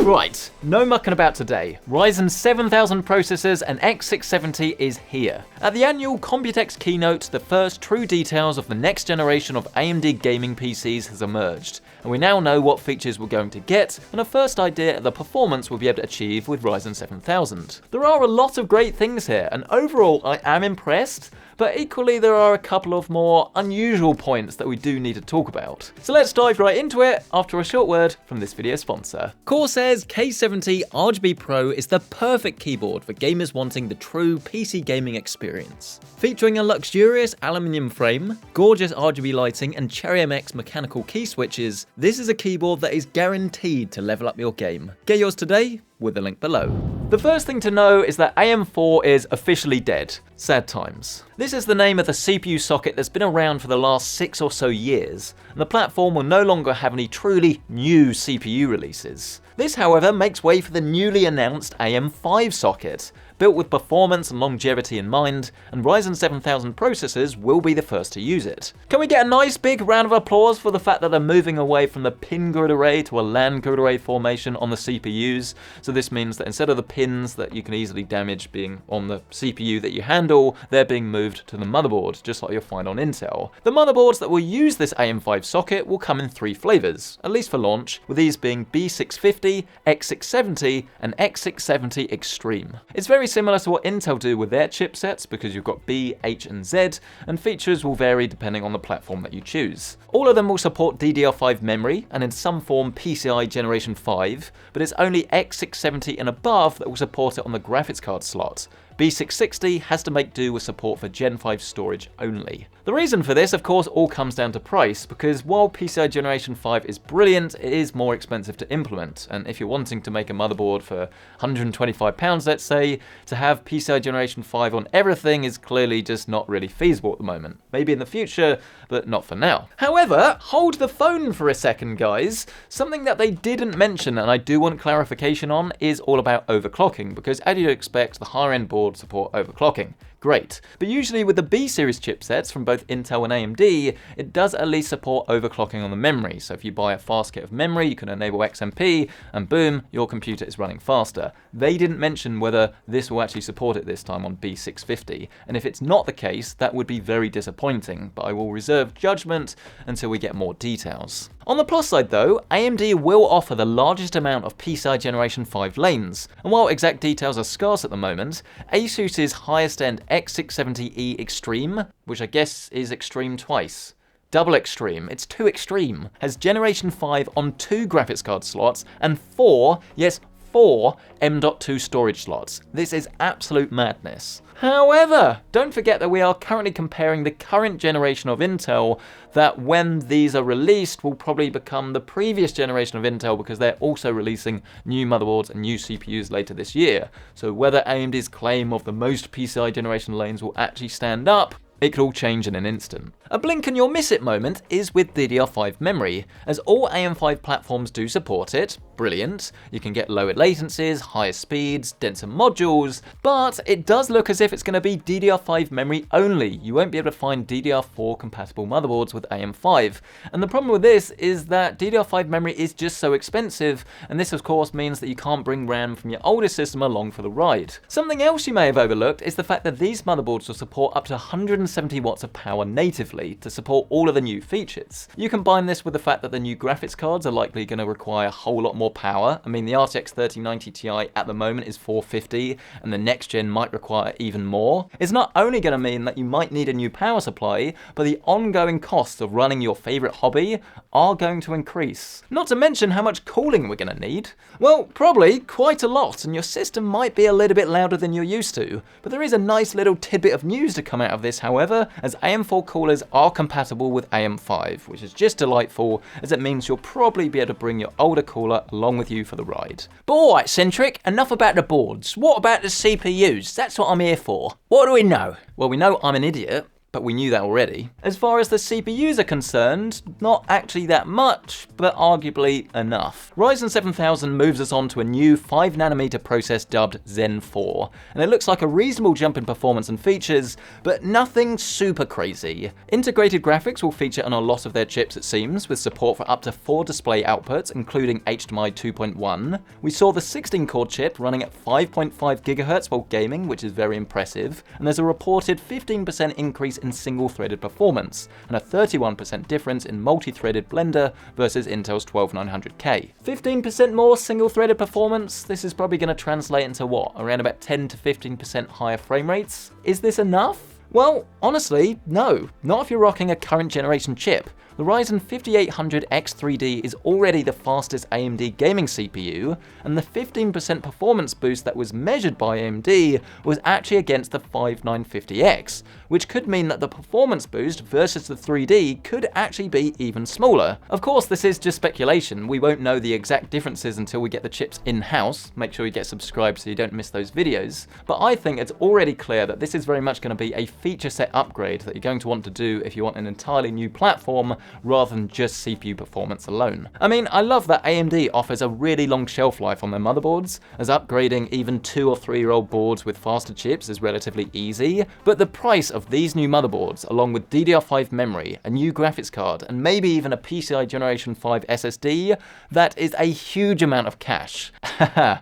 Right, no mucking about today. Ryzen 7000 processors and X670 is here. At the annual Computex keynote, the first true details of the next generation of AMD gaming PCs has emerged, and we now know what features we're going to get and a first idea of the performance we'll be able to achieve with Ryzen 7000. There are a lot of great things here, and overall I am impressed, but equally there are a couple of more unusual points that we do need to talk about. So let's dive right into it after a short word from this video sponsor. Corsair's K70 RGB Pro is the perfect keyboard for gamers wanting the true PC gaming experience. Featuring a luxurious aluminium frame, gorgeous RGB lighting and Cherry MX mechanical key switches, this is a keyboard that is guaranteed to level up your game. Get yours today with the link below. The first thing to know is that AM4 is officially dead. Sad times. This is the name of the CPU socket that's been around for the last 6 or so years, and the platform will no longer have any truly new CPU releases. This, however, makes way for the newly announced AM5 socket, built with performance and longevity in mind, and Ryzen 7000 processors will be the first to use it. Can we get a nice big round of applause for the fact that they're moving away from the pin grid array to a LAN grid array formation on the CPUs? So this means that instead of the pins that you can easily damage being on the CPU that you handle, they're being moved to the motherboard, just like you'll find on Intel. The motherboards that will use this AM5 socket will come in 3 flavors, at least for launch, with these being B650, X670, and X670 Extreme. It's very similar to what Intel do with their chipsets because you've got B, H, and Z, and features will vary depending on the platform that you choose. All of them will support DDR5 memory and in some form PCIe Generation 5, but it's only X670 and above that will support it on the graphics card slot. B660 has to make do with support for Gen 5 storage only. The reason for this, of course, all comes down to price, because while PCIe Generation 5 is brilliant, it is more expensive to implement, and if you're wanting to make a motherboard for £125, let's say, to have PCIe Generation 5 on everything is clearly just not really feasible at the moment. Maybe in the future, but not for now. However, hold the phone for a second, guys. Something that they didn't mention, and I do want clarification on, is all about overclocking, because as you'd expect, the higher end boards support overclocking. Great. But usually with the B series chipsets from both Intel and AMD, it does at least support overclocking on the memory. So if you buy a fast kit of memory, you can enable XMP, and boom, your computer is running faster. They didn't mention whether this will actually support it this time on B650, and if it's not the case, that would be very disappointing, but I will reserve judgment until we get more details. On the plus side though, AMD will offer the largest amount of PCIe Generation 5 lanes, and while exact details are scarce at the moment, ASUS's highest end X670E Extreme, which I guess is Extreme twice. Double Extreme, it's too extreme, has Generation 5 on 2 graphics card slots and 4, yes, 4 M.2 storage slots. This is absolute madness. However, don't forget that we are currently comparing the current generation of Intel that when these are released will probably become the previous generation of Intel because they're also releasing new motherboards and new CPUs later this year. So whether AMD's claim of the most PCIe generation lanes will actually stand up, it could all change in an instant. A blink and you'll miss it moment is with DDR5 memory, as all AM5 platforms do support it. Brilliant. You can get lower latencies, higher speeds, denser modules, but it does look as if it's going to be DDR5 memory only. You won't be able to find DDR4 compatible motherboards with AM5. And the problem with this is that DDR5 memory is just so expensive, and this of course means that you can't bring RAM from your older system along for the ride. Something else you may have overlooked is the fact that these motherboards will support up to 170 watts of power natively to support all of the new features. You combine this with the fact that the new graphics cards are likely going to require a whole lot more power. I mean, the RTX 3090 Ti at the moment is 450, and the next gen might require even more. It's not only going to mean that you might need a new power supply, but the ongoing costs of running your favorite hobby are going to increase. Not to mention how much cooling we're going to need. Well, probably quite a lot, and your system might be a little bit louder than you're used to. But there is a nice little tidbit of news to come out of this, however, as AM4 coolers are compatible with AM5, which is just delightful, as it means you'll probably be able to bring your older cooler along with you for the ride. But alright, Centric, enough about the boards. What about the CPUs? That's what I'm here for. What do we know? Well, we know I'm an idiot, but we knew that already. As far as the CPUs are concerned, not actually that much, but arguably enough. Ryzen 7000 moves us on to a new 5nm process dubbed Zen 4, and it looks like a reasonable jump in performance and features, but nothing super crazy. Integrated graphics will feature on a lot of their chips, it seems, with support for up to 4 display outputs, including HDMI 2.1. We saw the 16-core chip running at 5.5 GHz while gaming, which is very impressive, and there's a reported 15% increase in single-threaded performance, and a 31% difference in multi-threaded Blender versus Intel's 12900K. 15% more single-threaded performance, this is probably going to translate into what, around about 10 to 15% higher frame rates? Is this enough? Well, honestly, no. Not if you're rocking a current generation chip. The Ryzen 5800X3D is already the fastest AMD gaming CPU, and the 15% performance boost that was measured by AMD was actually against the 5950X, which could mean that the performance boost versus the 3D could actually be even smaller. Of course, this is just speculation. We won't know the exact differences until we get the chips in-house. Make sure you get subscribed so you don't miss those videos. But I think it's already clear that this is very much going to be a feature set upgrade that you're going to want to do if you want an entirely new platform rather than just CPU performance alone. I mean, I love that AMD offers a really long shelf life on their motherboards, as upgrading even 2 or 3-year-old boards with faster chips is relatively easy, but the price of these new motherboards, along with DDR5 memory, a new graphics card, and maybe even a PCIe Generation 5 SSD, that is a huge amount of cash. Haha,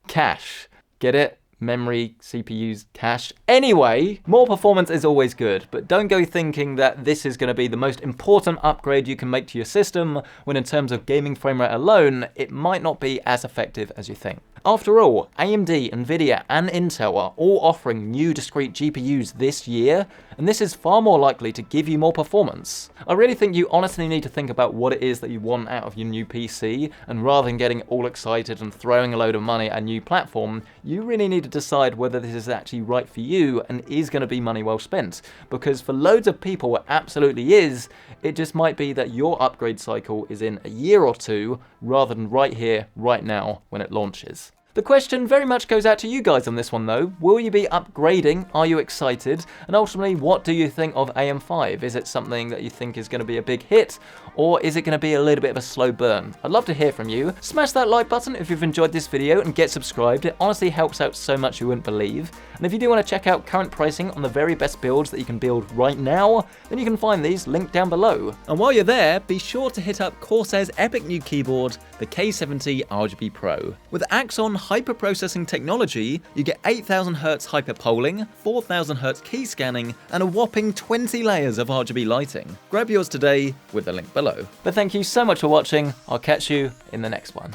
cash. Get it? Memory, CPUs, cache. Anyway, more performance is always good, but don't go thinking that this is going to be the most important upgrade you can make to your system, when in terms of gaming frame rate alone, it might not be as effective as you think. After all, AMD, Nvidia, and Intel are all offering new discrete GPUs this year, and this is far more likely to give you more performance. I really think you honestly need to think about what it is that you want out of your new PC, and rather than getting all excited and throwing a load of money at a new platform, you really need to decide whether this is actually right for you and is going to be money well spent. Because for loads of people it absolutely is, it just might be that your upgrade cycle is in a year or two, rather than right here, right now, when it launches. The question very much goes out to you guys on this one though. Will you be upgrading? Are you excited? And ultimately, what do you think of AM5? Is it something that you think is going to be a big hit? Or is it going to be a little bit of a slow burn? I'd love to hear from you. Smash that like button if you've enjoyed this video and get subscribed. It honestly helps out so much you wouldn't believe. And if you do want to check out current pricing on the very best builds that you can build right now, then you can find these linked down below. And while you're there, be sure to hit up Corsair's epic new keyboard, the K70 RGB Pro. With Axon hyper-processing technology, you get 8000Hz hyper-polling, 4000Hz key scanning, and a whopping 20 layers of RGB lighting. Grab yours today with the link below. But thank you so much for watching. I'll catch you in the next one.